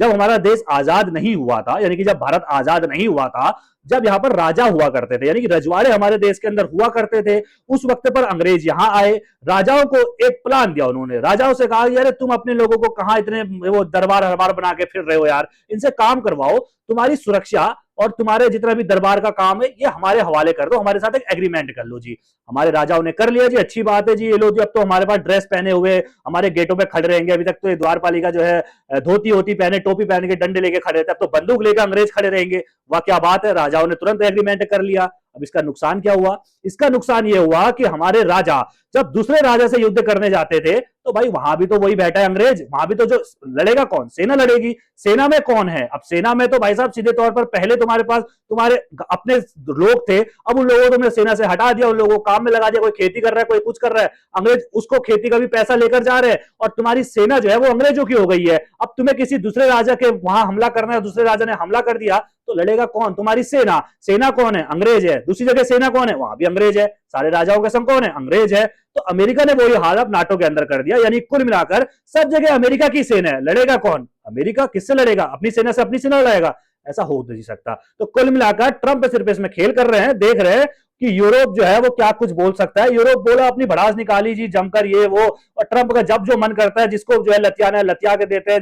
जब हमारा देश आजाद नहीं हुआ था, यानी कि जब भारत आजाद नहीं हुआ था, जब यहाँ पर राजा हुआ करते थे, यानी कि रजवाड़े हमारे देश के अंदर हुआ करते थे, उस वक्त पर अंग्रेज यहाँ आए। राजाओं को एक प्लान दिया उन्होंने, राजाओं से कहा यार तुम अपने लोगों को कहां इतने वो दरबार हरबार बना के फिर रहे हो यार, इनसे काम करवाओ, तुम्हारी सुरक्षा और तुम्हारे जितना भी दरबार का काम है ये हमारे हवाले कर दो, हमारे साथ एक एग्रीमेंट कर लो जी। हमारे राजाओं ने कर लिया जी, अच्छी बात है जी, ये लो जी, अब तो हमारे पास ड्रेस पहने हुए हमारे गेटों पे खड़े रहेंगे। अभी तक तो ये द्वारपालिका जो है धोती होती पहने, टोपी पहन के, डंडे लेके खड़े रहते, अब तो बंदूक लेकर अंग्रेज खड़े रहेंगे। वाह क्या बात है, राजाओं ने तुरंत एग्रीमेंट कर लिया। अब इसका नुकसान क्या हुआ? इसका नुकसान यह हुआ कि हमारे राजा जब दूसरे राजा से युद्ध करने जाते थे तो भाई वहां भी तो वही बैठा है अंग्रेज, वहां भी तो जो लड़ेगा कौन? सेना लड़ेगी। सेना में कौन है? अब सेना में तो भाई साहब सीधे तौर पर पहले तुम्हारे पास तुम्हारे अपने लोग थे, अब उन लोगों को तुमने सेना से हटा दिया, उन लोगों को काम में लगा दिया, कोई खेती कर रहा है, कोई कुछ कर रहा है, अंग्रेज उसको खेती का भी पैसा लेकर जा रहे हैं और तुम्हारी सेना जो है वो अंग्रेजों की हो गई है। अब तुम्हें किसी दूसरे राजा के वहां हमला करना है, दूसरे राजा ने हमला कर दिया तो लड़ेगा कौन? तुम्हारी सेना। सेना कौन है? अंग्रेज है। दूसरी जगह सेना कौन है? वहां भी अंग्रेज है। सारे राजाओं के संग कौन है? अंग्रेज है। तो अमेरिका ने वही हाल अब नाटो के अंदर कर दिया, यानी कुल मिलाकर सब जगह अमेरिका की सेना है। लड़ेगा कौन? अमेरिका। किससे लड़ेगा? अपनी सेना से अपनी सेना लड़ेगा? ऐसा हो नहीं सकता। तो कुल मिलाकर ट्रंप सिर्फ इसमें खेल कर रहे हैं, देख रहे हैं कि यूरोप जो है वो क्या कुछ बोल सकता है। यूरोप बोला, अपनी भड़ास निकाली जी जमकर ये वो, और ट्रंप का जब जो मन करता है जिसको जो है लतियाना लतिया के देते हैं।